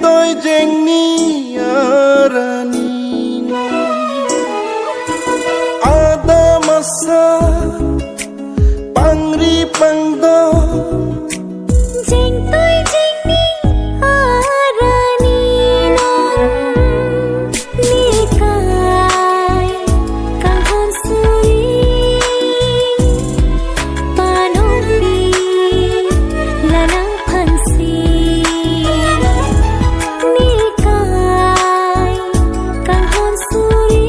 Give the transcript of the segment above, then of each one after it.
tôi jeng ni arani ada masa pangri pangdo jeng tôi jeng ni arani nikai kang hon suri panopi lanang phansi nikai kang hon suri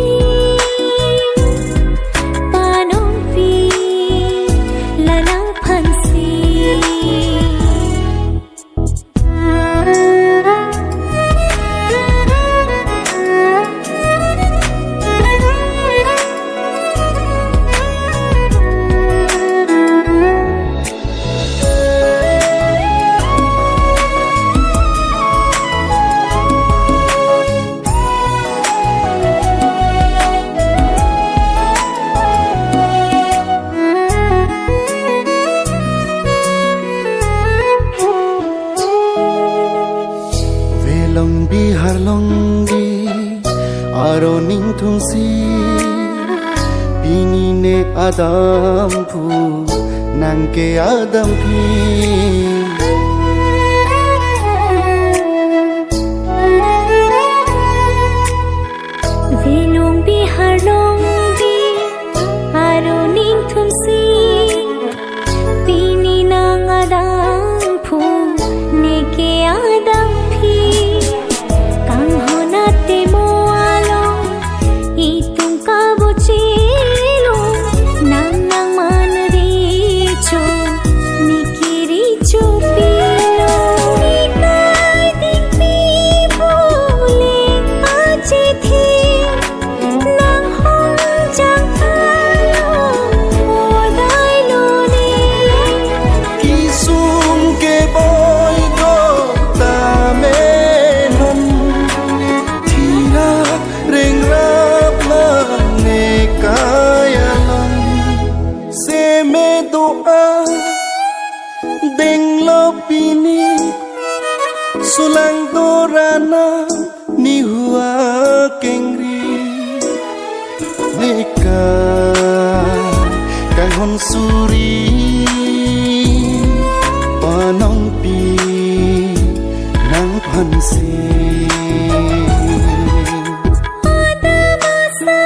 panopi lanang phansi long bi har long bi aro ning thung si bini ne adam phu nang ke adam phi velong bi har long bi aro ning thum si bini nang adam phu ne ke adam phi kang honate mo alo itung ka bochilo nang nang man ri cho nikiri cho pilo nikai ding pi bole ache thi nang hong jang alo odai lo ni kisum ke boy do ta me non thira reng rap ma ne kaya long se me doa deng lo pini sulang dorana ni hua kengri neka kang hon suri panong pi nang phansi ada masa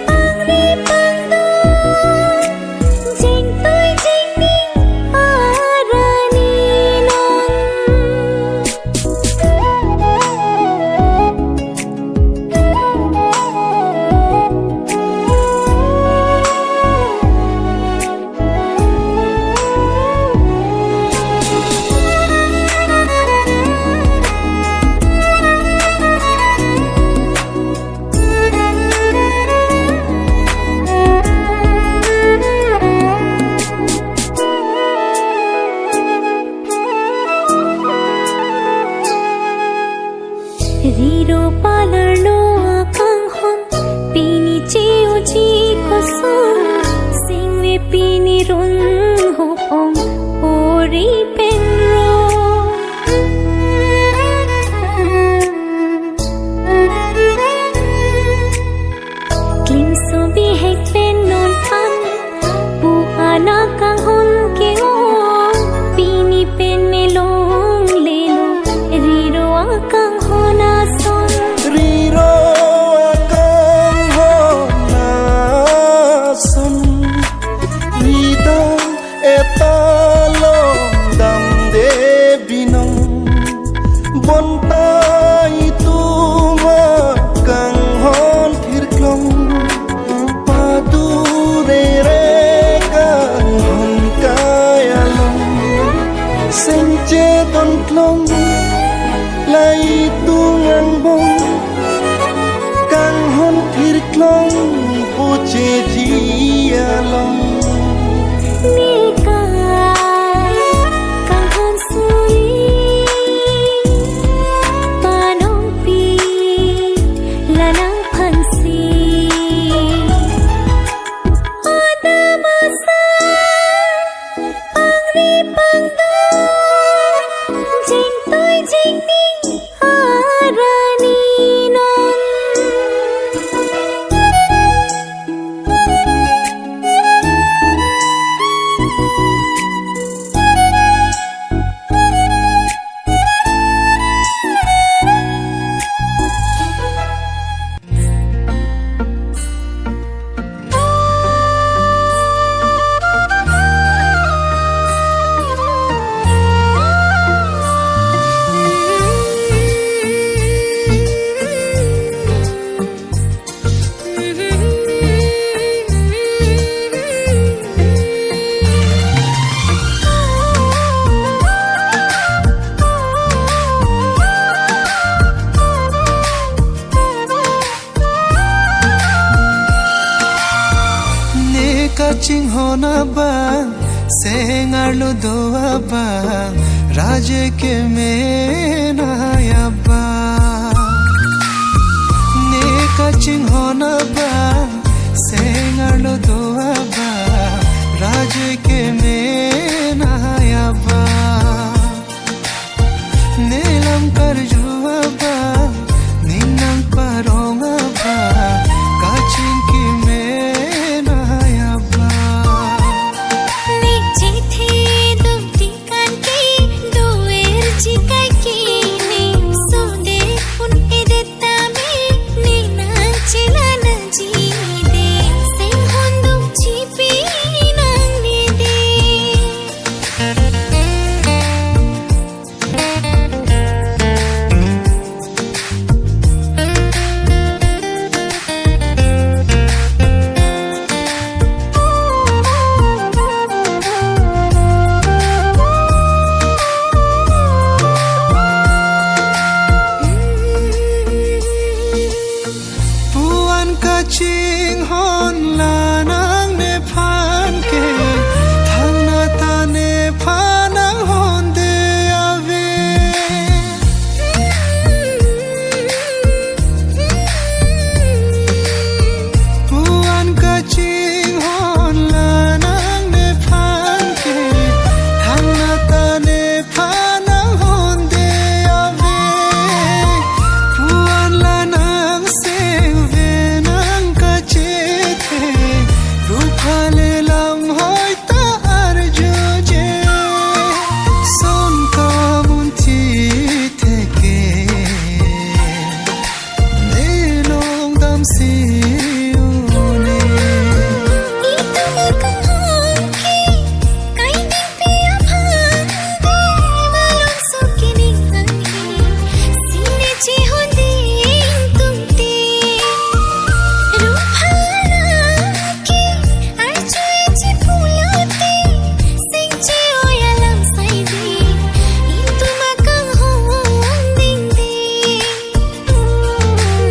pangri pangdo jeng tôi jeng ni arani Riro palar lo akang hon pini cheo ji kosong singwe pini run ho ong ori penro kling so bi hek pen non pan bu ana kang hon ke o pini pen me long le lo riro akang hona son riro akang hona son rida etalo dam de binong bonta itu ma kang hon thirklong padu re kang hon kaya long senche don klong lai tungan bong kang hon thirklong puche jia long nikai kang hon suri panong pi lanang phansi ada masa pangri pangdo jeng tôi jeng होना bang sengar lo doa bang raje ke mena ya bang ne kaching hona bang sengar lo doa bang raje ke mena ya bang nelam kar jua bang ninang paronga bang kaching ki mena ya bang ni chithe dum tikan ki doer chikai ki ni sode un edetta me ni na chila na ji de sen hondum chipi nang ni de puan kaching hon lanang ne phan ke thang na ta ne phanang hon de ave puan kaching hon lanang ne phan ke thang na ta ne phanang hon de ave puan lanang se ve nang ka che the ruphale lam hoi ta ar jo je son ka mun thi the ke ne long dam si ne itama kahon ki kai din pia phan de malon so ki ni hang sine chi hon din tum te ruphala ki ar chue chi pulate sing chi oyalam sai de itama kahon din de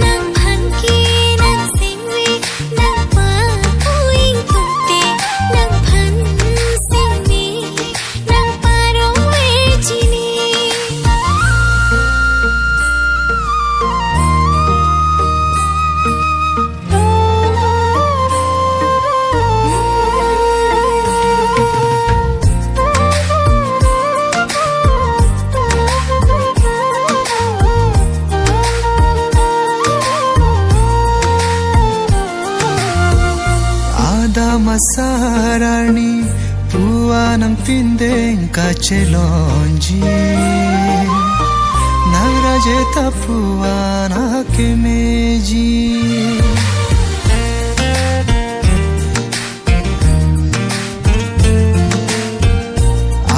nang phan ki nang sing we nang pa uing tum te nang phan sing ni nang pa rong we chi ni ada masarani puanam pindeng kachelonji nagraje tapuana kemeji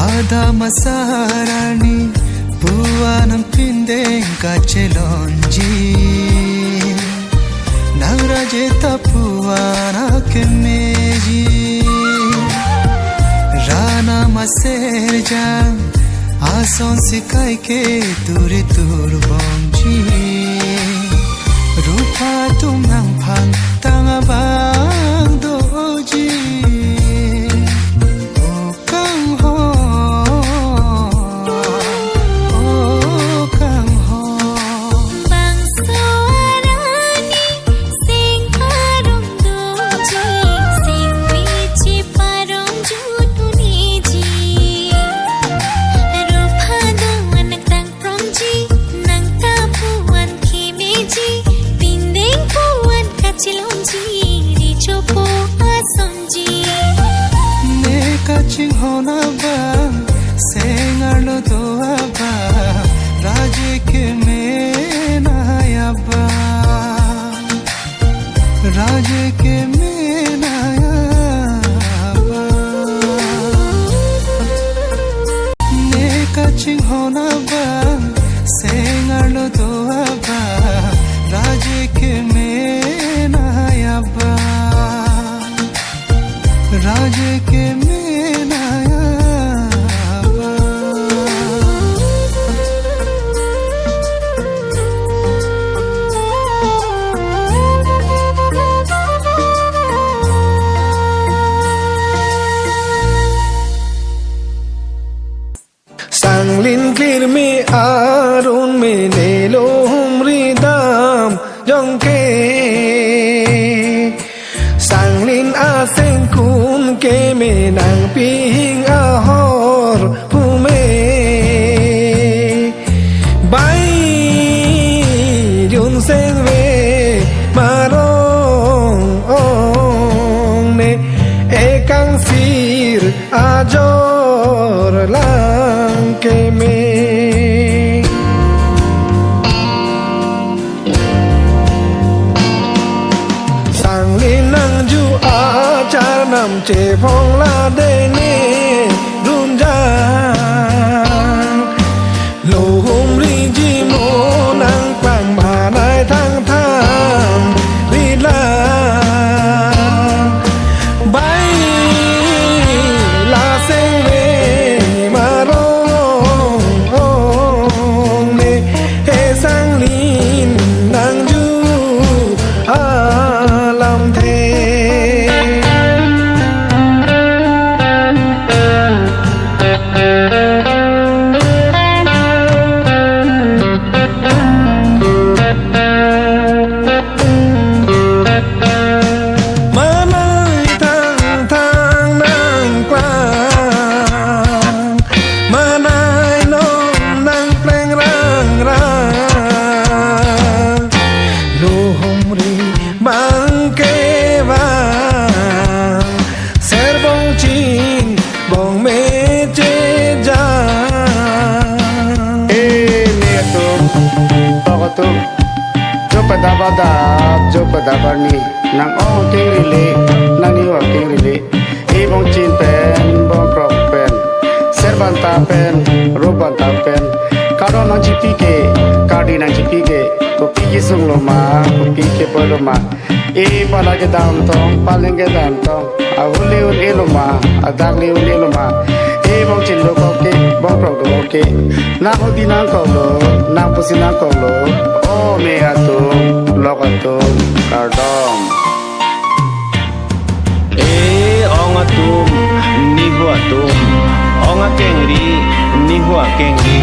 ada masarani puanam pindeng kachelonji nagraje tapuana kemeji rana maserja ason sikai ke tur tur bomji rupa tum nang phan tanga bang doji o kang ho o kang ho bang soarani sing arom do ji sing we chi parom ju tu ni ji rupha do anak tang prom ji nang ta puan ki me ji pindeng puan kachilom ji ri chopo ason ji ne kaching hona bang sengar lo doa bang raje ke mena ya bang raje ke mena ya bang ne kaching hona bang sengar lo doa bang raje ke mena ya bang raje ke mena ya bang arun menelum ridam jongke sanglin aseng kun ke menang ping ahor pume bai yun seng ve marong ong ne ekang sir ajor lang ke me nam che phong la de ne run ja lo hum ri ji mo nang quang ma nai thang tham ri la bai la seng ve ma rong ong ne he sang lin nang ju a lam the jo pada barni nang ong king lili nang ni wa king lili e bong chin pen bong krok pen serban ta pen roban ta pen karo nang jipi ke kadi nang jipi ke ko pi ki sung lo ma ko pi ke po lo ma e pala ke dam tong paleng ke dam tong a hule un e lo ma a dak le un e lo ma e bong chin lo ko ke bong krok do ke na ho di nang ko lo nang pusi nang ko lo o me atu lokatum kardom ong atum ni hu atum ong a kengri ni hu a kengri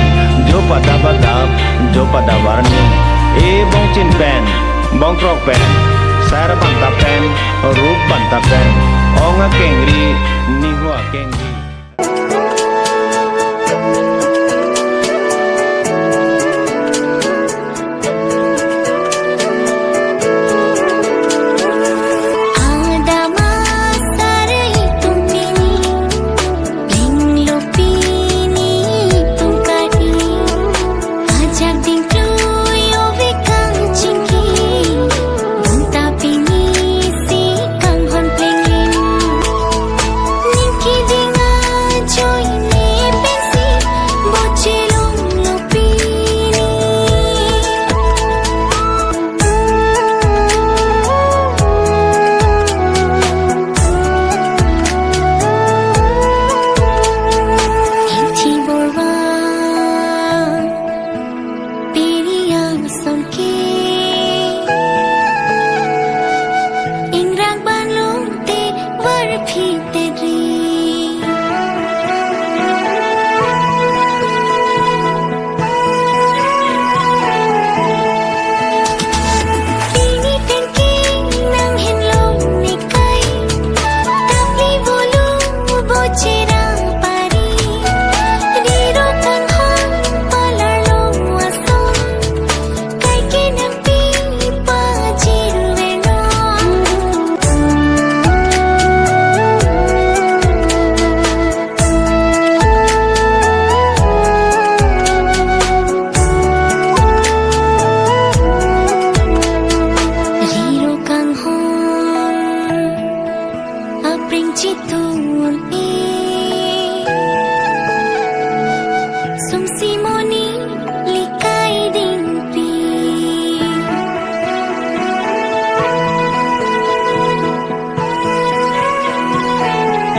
jo pada badap jo pada warni bong chin pen bong krok pen sar banta pen rup banta pen ong a kengri ni hu a kengri Kim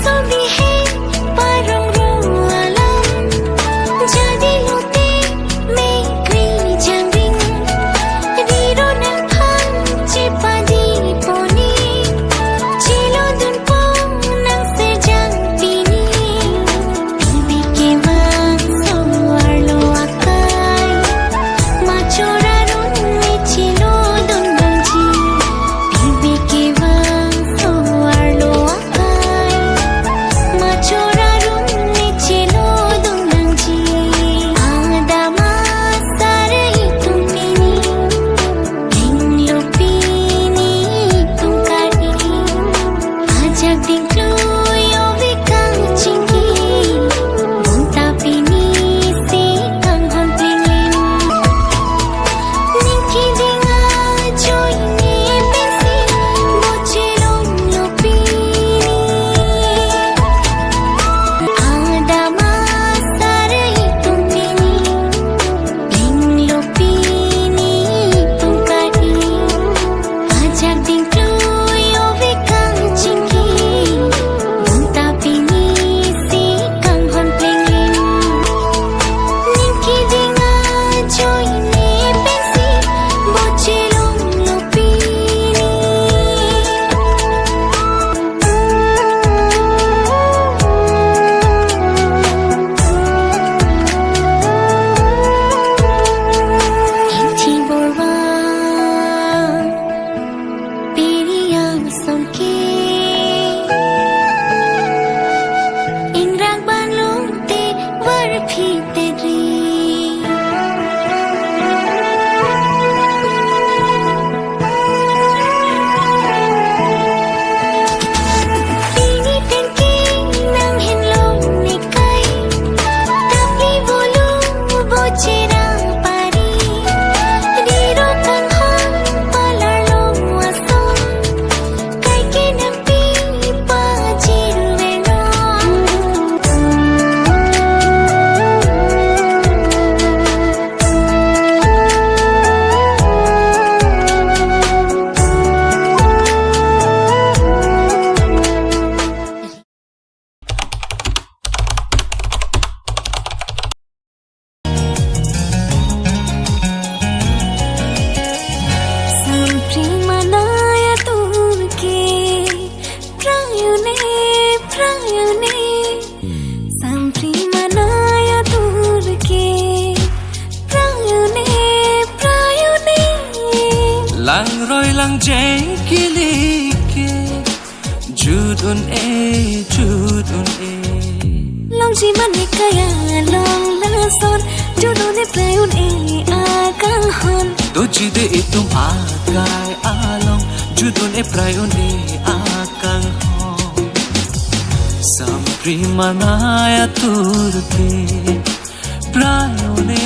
so lang jengkilike judun e long chi man ni kaya long la son judun e prayun e akang hon to jide itum akai along judun e prayun e akang hon samprimanaya turke prayune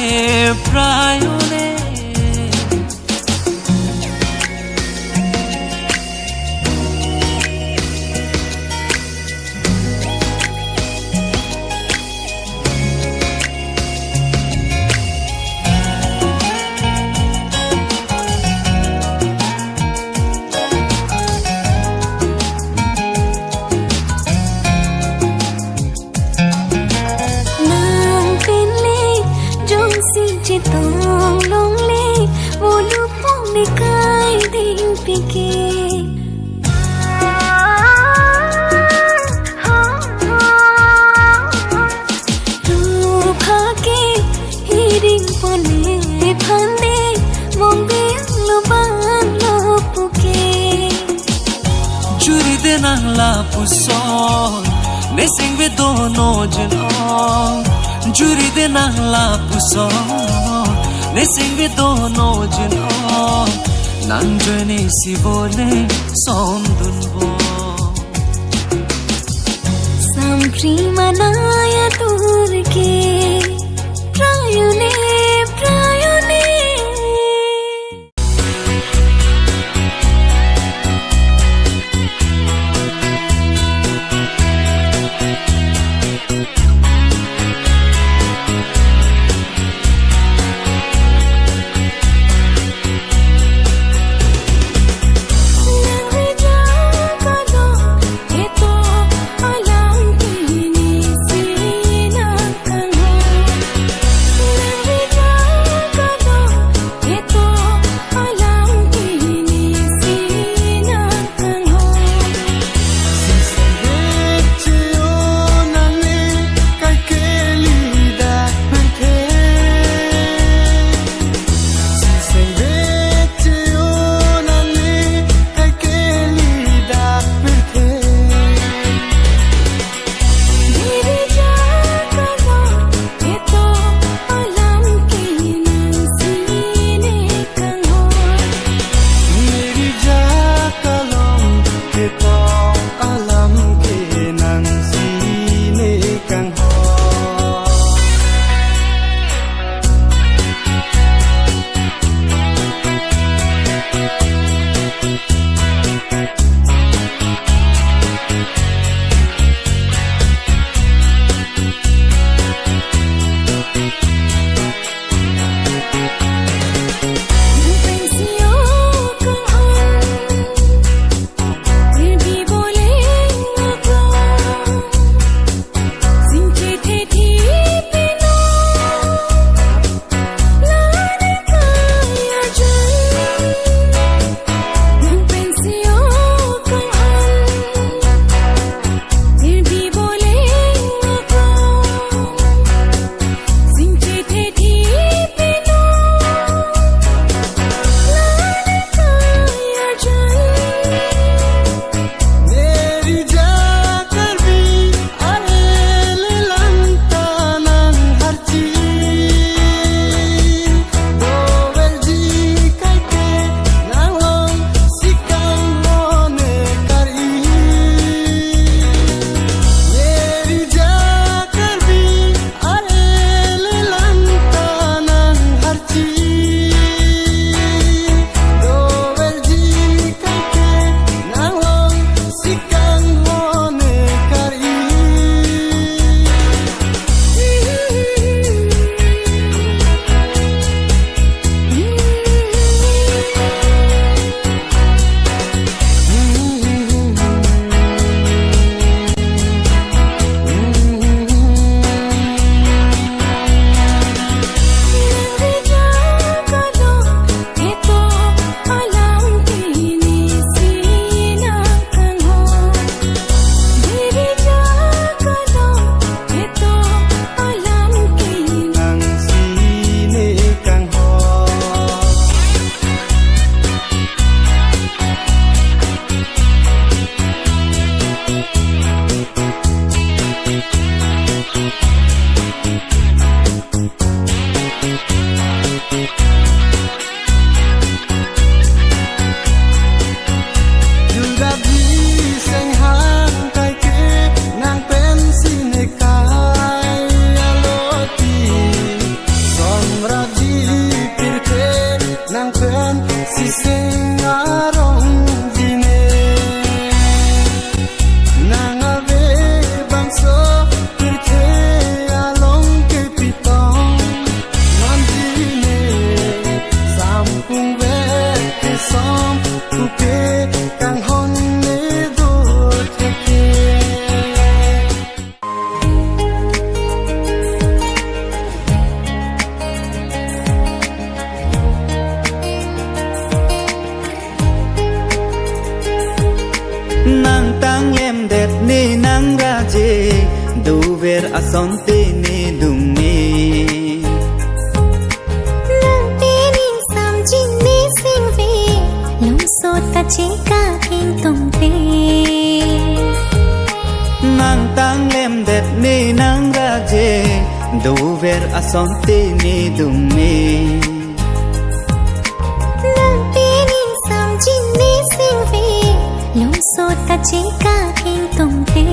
tong long le wo lu pong ni kai ding pike ru pha ke hiring pone phande mong be lo ban lo puke churi de na la puson ne sing ve dono jano juri de na la puson ne sing ve dono jino nan jene si bole som dun bo samprimanaya turke prayune Alang kini si nang raje duver asonte ne dumne nang pening samjin ne singve lom so ta cheka king tongte nang tang lem det ne nang raje duver asonte ne dumne nang pening samjin ne singve lom so ta cheka king tongte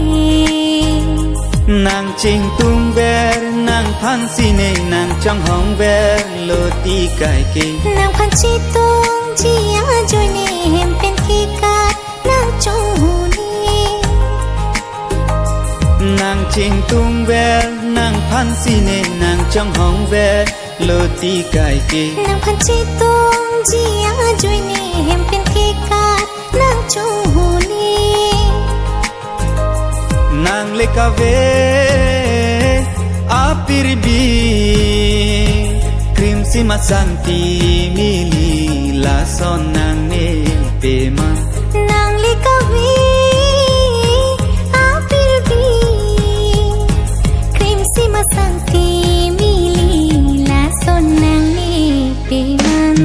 nàng chinh tung ver nàng phan si ne nàng trong hong ver lo ti kai ki nàng phan chi tung chi a joy ne hem pen ki kat nàng trong hu ni nàng chinh tung ver nàng phan si ne nàng trong hong ver lo ti kai ki nàng phan chi tung chi a joy ne hem pen ki kat nàng trong hu ni nàng le ka ve apir bi krim si masanti mili la son nàng ne pe man nàng le ka ve apir bi krim si masanti mili la son nàng ne pe man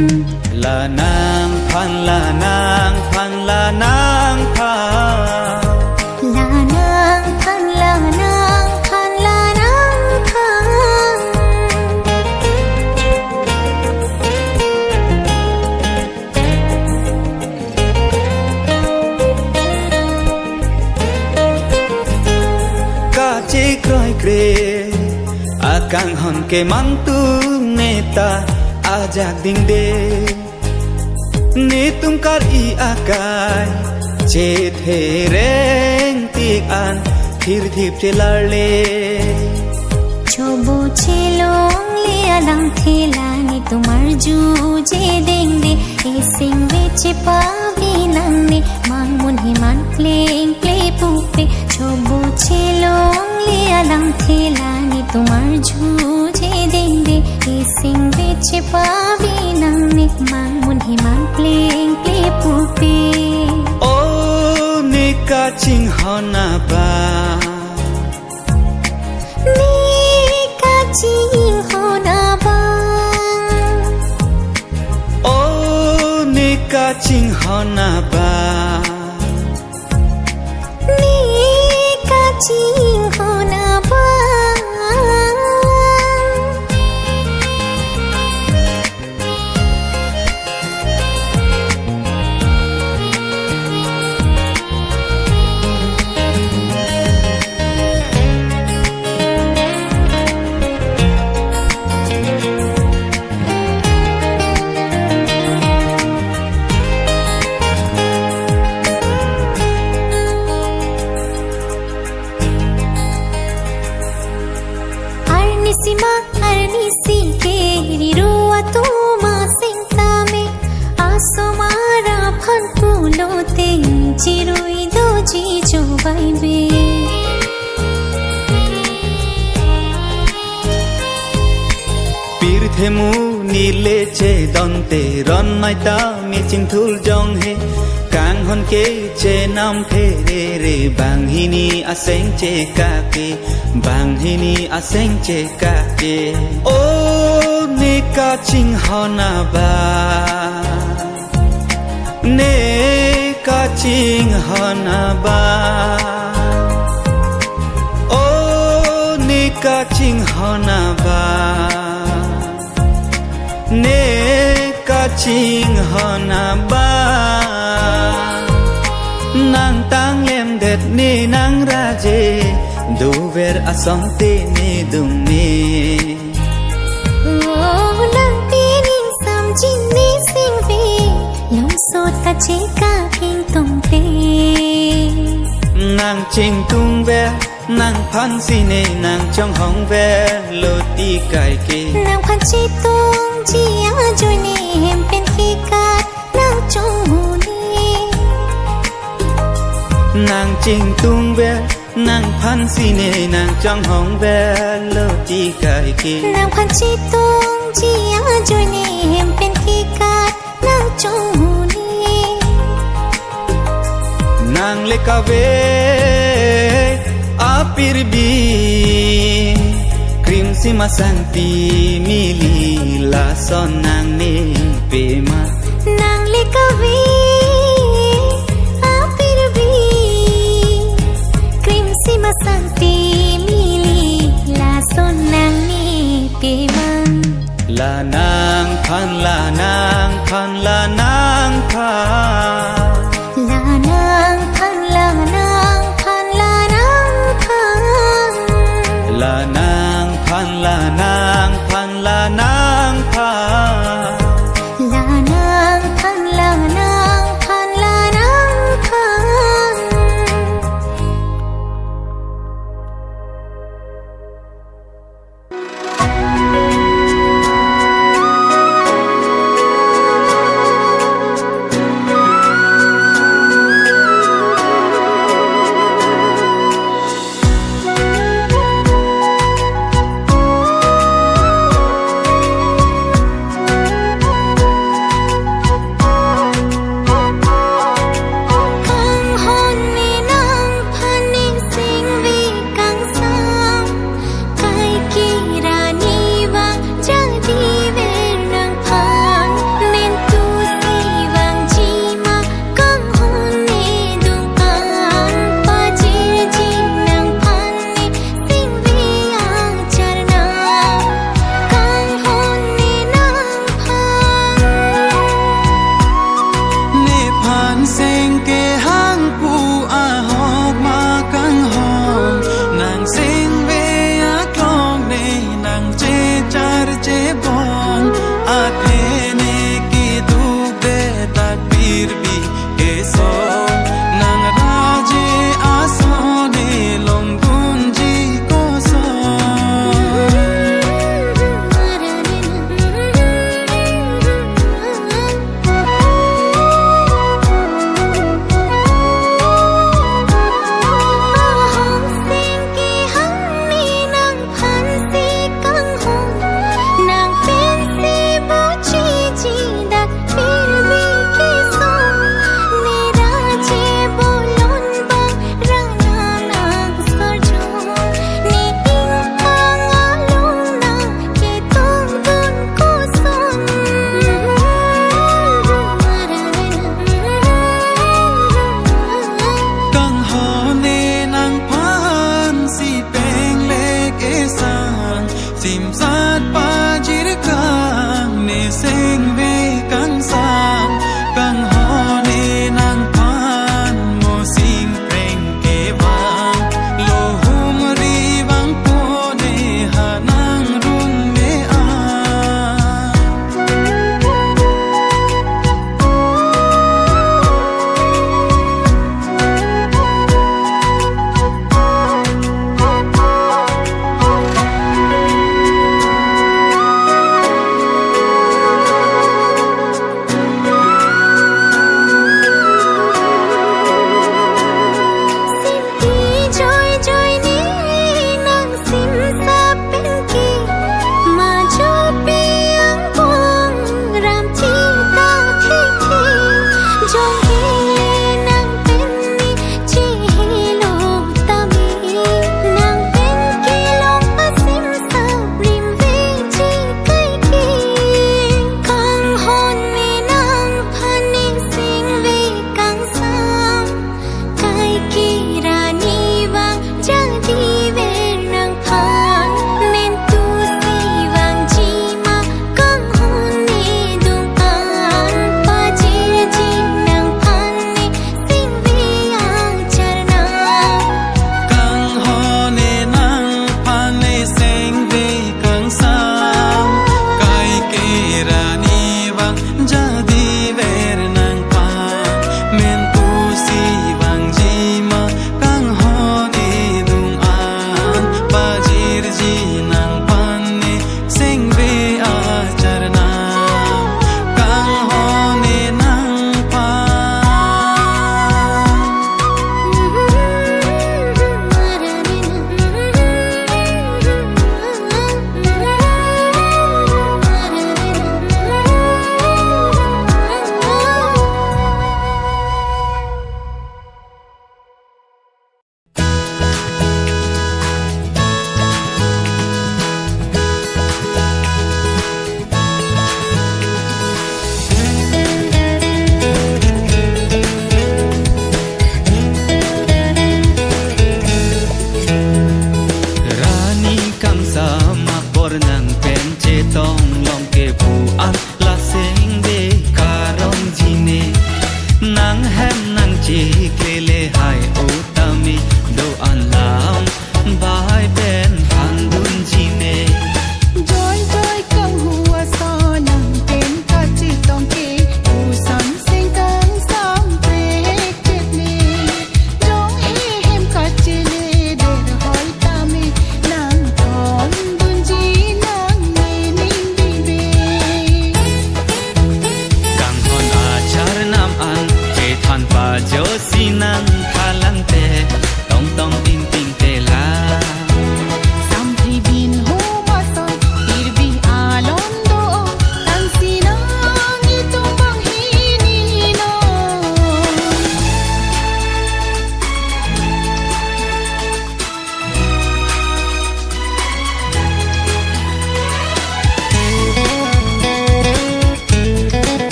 la nàng phan la nàng phan la nàng phan la nang phan la nang phan la nang phan ka che kroi kre akang hon ke man tu neta ajak ding de ne tum kar I akai che the reng tik an thir thip che lar le chobo chelong le alang thela ni tumar ju je deng de e sing ve che pavi nang ne mang mun hi man playing play pu pe chobo chelong le alang thela ni tumar ju je deng de e sing ve che pavi nang ne mang mun hi man playing play pu pe o ne ka ching hona ba ni ka ching hona bang o ne ka ching hona ba ni ka ching hona bang Arnisima arnisi ke riruwa tu ma singta me asomara phan pulo te chirui do ji jo bai be pir themu nile che donte ron mai ta mi ching thul jong he kang hon ke che nam the re re bang hini aseng che ka ke bang hini aseng che ka ke o ne ka ching hona ba ne ka ching hona ba o ne ka ching hona ba ne ka ching hona ba nang tang lem det ne nang raje duver asonte ne dumne oh nang pening samjin ne singve lom so ta cheka king tongte nang ching tung ve nang phan si ne nang trong hong ve lo ti kai ke nàng phan chi tung chi a joy ne hem pen ki kat nàng trong hu ni nàng ching tung ve nàng phan si ne nàng trong hong ve lo ti kai ke nàng phan chi tung chi a joy ne hem pen ki kat nàng trong hu ni nàng le ka ve pirbi krim si masanti mili la son nang ne pema nang le kavi apirbi krim si masanti mili la son nang ni peman la nang phan la nang phan la nang pha la nang phan la nang phan la nang phan la nang phan la nang phan la nang pha la nang phan la nang phan la nang phan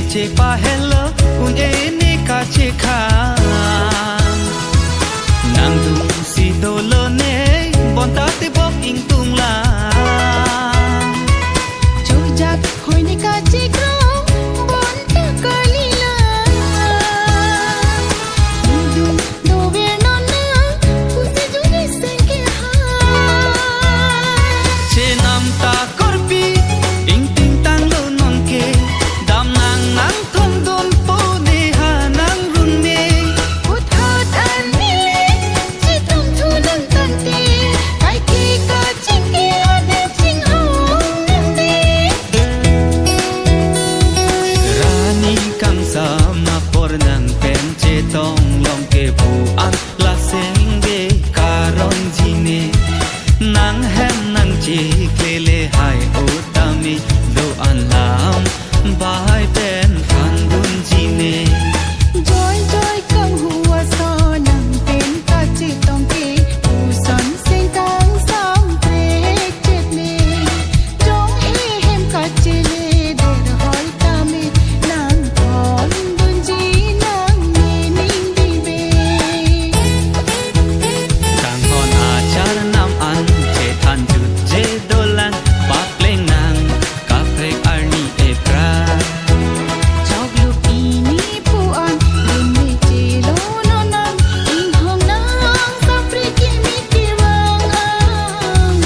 ce pahela unye ne ka ce khan nang du si dolo ne bonta te bok ing tung la chojak hoi ne ka ce krong bon ta kalila du do ver non na puse juni sengke ha che nam ta korpi ing ting tang lo non ke dam nang nang thom don po ne ha nang run ne ut hat an mile chi tum thu nang tan te kai ki ka ching ke ade ching hong nam de rani kang sam na por nang pen che tong long ke pu an la seng be karon jine nang hem nang chi klele hai utami do an lam bai pen phan dun jine joy joy kang hua so nang pen ka chi tong ke pu son sing kang sam pre chet ne jong he hem ka chi le der hoi ta me nang kon dun ji nang ni ning di be kang kon a char nam an che than ju je dolan pa pleng nang ka prek arni e pra chok lu pi ni pu an dun me che lo no nang ing hong nang sa pre ki mi ti wang ang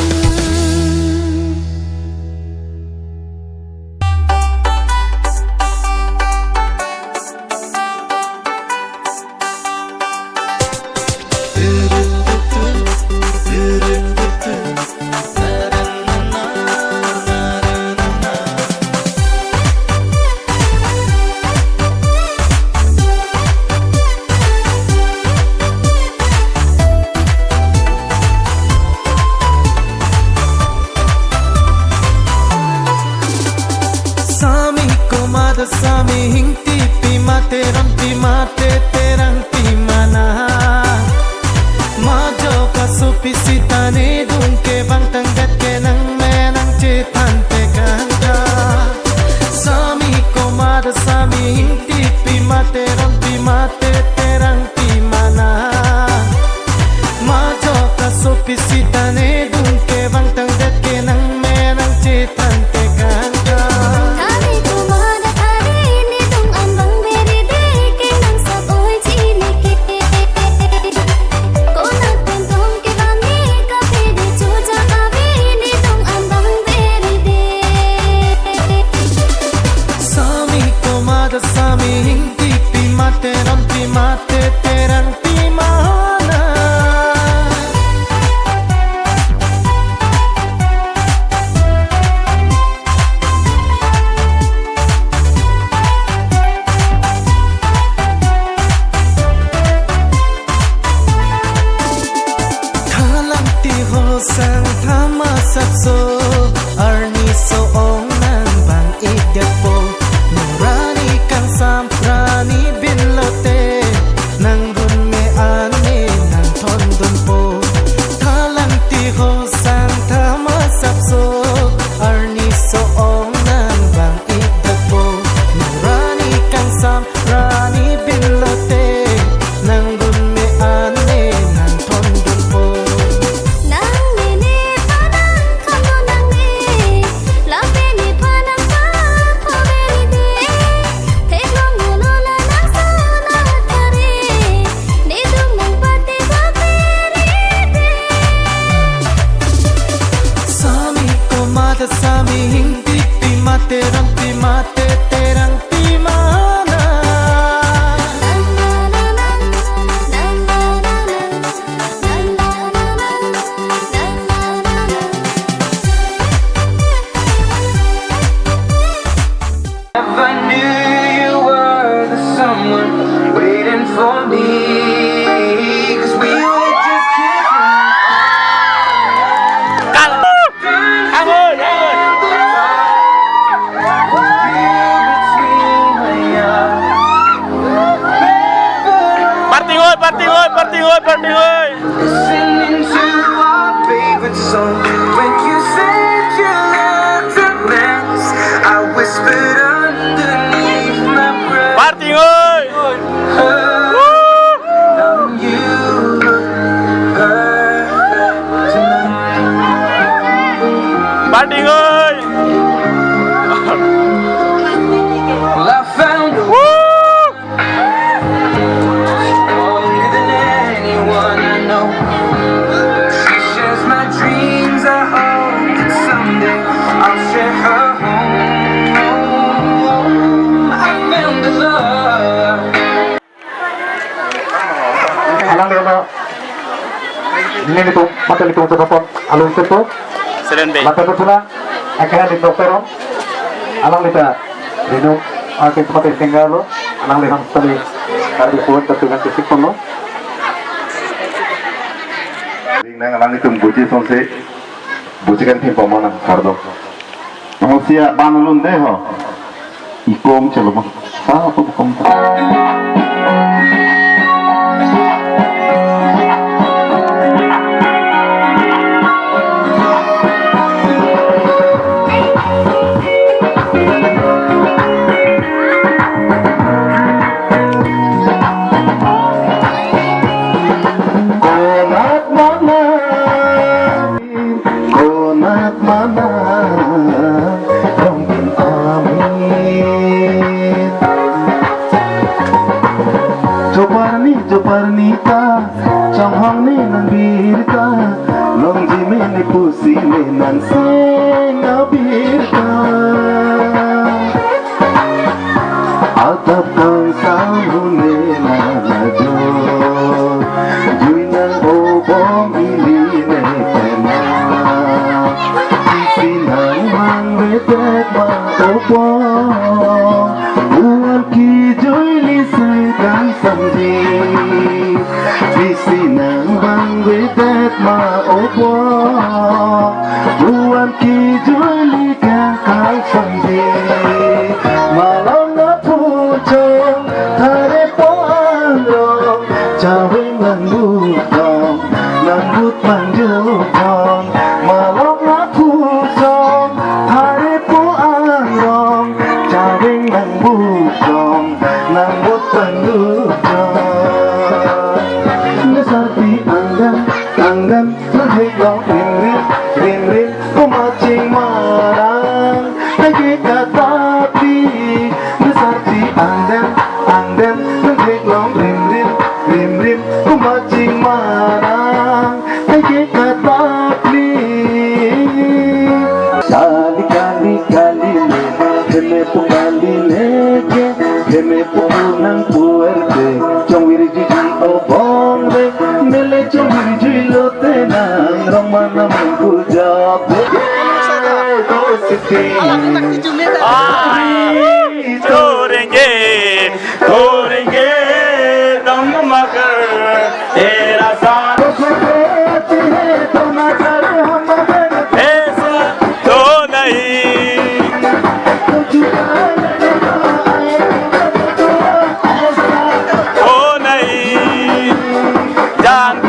Sami komada sami hingti pimate ramti mate terang timana majo kasupi sitane dunke bang tanggat ke nang menang cetan te ganda sami komada sami hingti pimate ramti mate terang timana majo kasupi sitane dunke bang tanggat ke nang menang cetan te ganda Kare tumhara thare ne tum ambang beri de ke nang sab oi chi ne ke ko na pen tum ke bange ka pe de chu ja ka ve ne tum ambang beri de Sami komada sami hingti pimate ramti mate terang timana Thalanti ho sang thama sakso arni so ong nang bang igat po nurani kang samprani binlote nang gun me ane nang thondon po Thalanti ho sang thama sakso arni so ong nang bang igat po nurani kang samprani binlote nang gun me ane nang thondon po nang ne ne panang khamo nang ne la pe ne panang pa pho beri de the long no la nang sa na thare ne tum nang pate ba beri de Sami komada sami hingti pimate ramti mate terang timana Never knew you were the someone waiting for me. 'Cause we were just kissing. Party hoy. Listening to our favorite song. When you said you loved romance, I whispered underneath my ini mata itu telepon alun itu Seren be. mata itu lah akhirnya di dokter alang kita itu akhir tempat tinggal lo alang lihat sekali ada buat tertugas fisik pun lo nang alang itu buji sonse buji kan tim pemana kardo manusia banulun deh ho ikom celo mah apa ikom Pernita trong hong ni nang birka long ji me ni pusi me nan sing birka atap kang samu ne na jo jui nang o bom ili ne tema isi nang mang ve tek ma o po uan ki jui li sai kang sam ji nang bang vitet ma opo buan ki juli ka kang sandi malam na puchong thare pondong chawing lang butong nang but manjutong malam na puchong thare pondong chawing lang butong nang but manjutong Sarti anggan terhik long rin rin kumacing marang lagi katapi Sarti anggan terhik long rin kumacing marang lagi katapi kali heme kali leke heme nang puerte chong wiri jiji obong mele chong wiri jiji lote nang rong mana mengku jabe do siti Torenge dam makar tera saath ऐसा तो नहीं ओ नहीं जान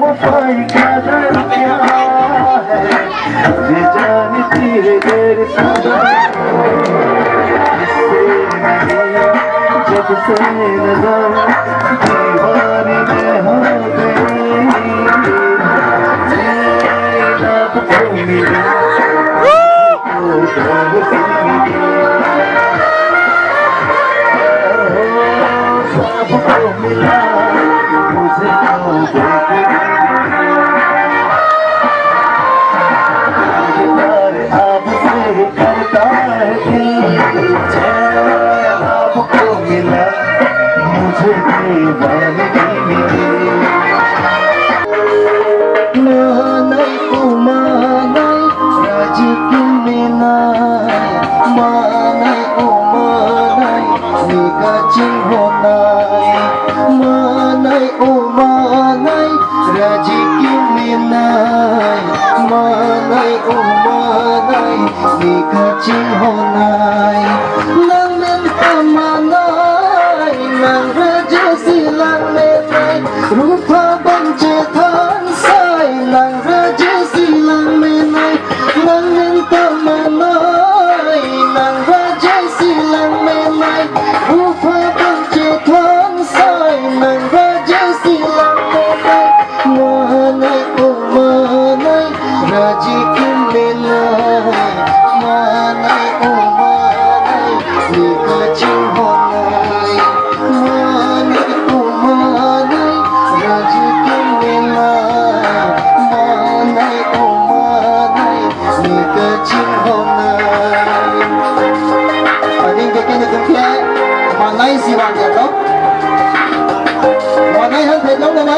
Hãy subscribe cho kênh Ghiền Mì Gõ để không bỏ lỡ những video hấp dẫn lang raja silang menai rupa bancetan sai lang raja silang menai lang minta menai lang raja silang menai rupa bancetan sai lang raja silang menai manai oh manai raji kumenai manai oh manai nika cihonai manai oh manai raji kumenai manai oh manai nika cihonai ading dekin kempia manai siwan ya to manai han phet long na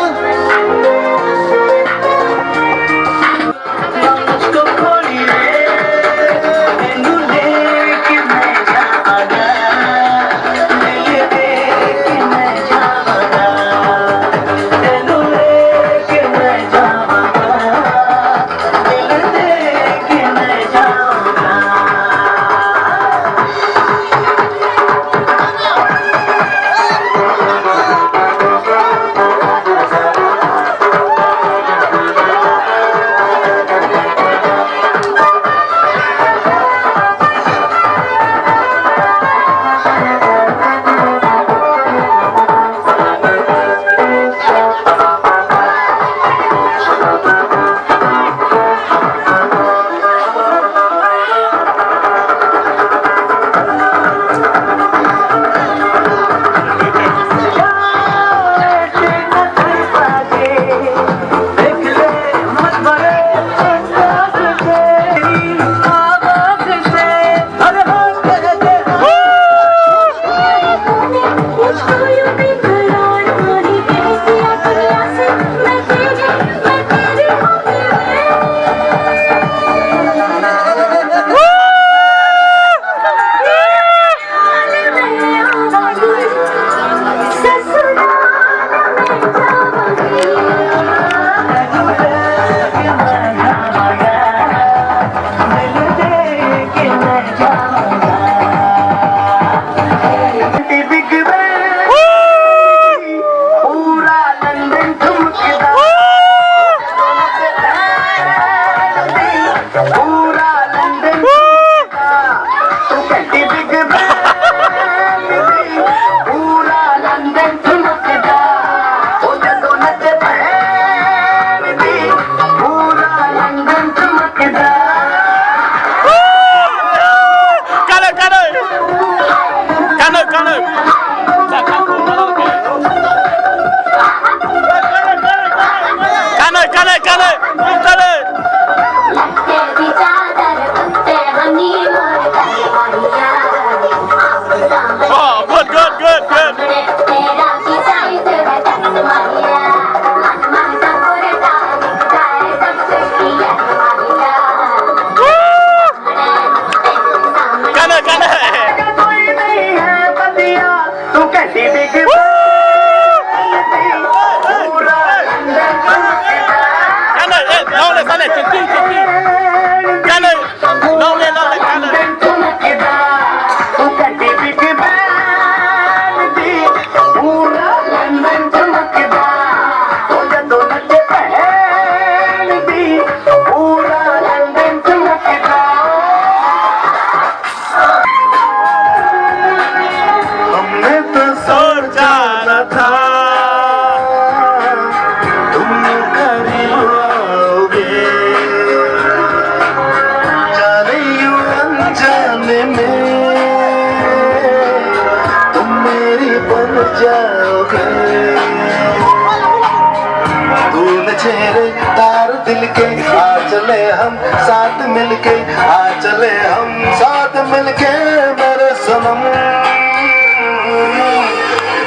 दिल के आ चले हम साथ मिलके आ चले हम साथ मिलके मेरे सनम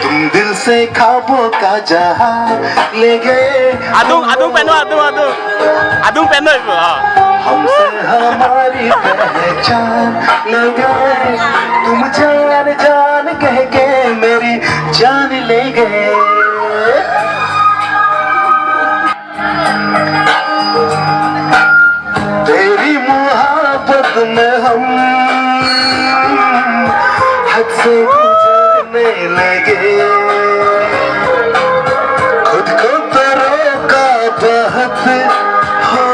तुम दिल से ख्वाबों का जहां ले गए adung penno हमसे हमारी पहचान ले गए तुम जान जान कह के मेरी जान ले गए तेरी मोहब्बत में हम हद से गुजरने लगे खुद को तो रोका बहुत हो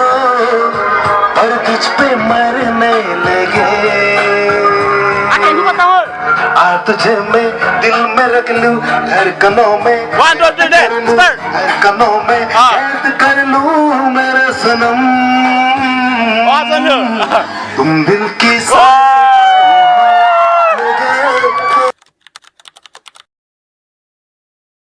और तुझ पे मरने लगे आ तुझे मैं दिल में रख लूं धड़कनों में 1 2 3 start धड़कनों में कैद कर लूं मेरे सनम awesome तुम दिल की Oh!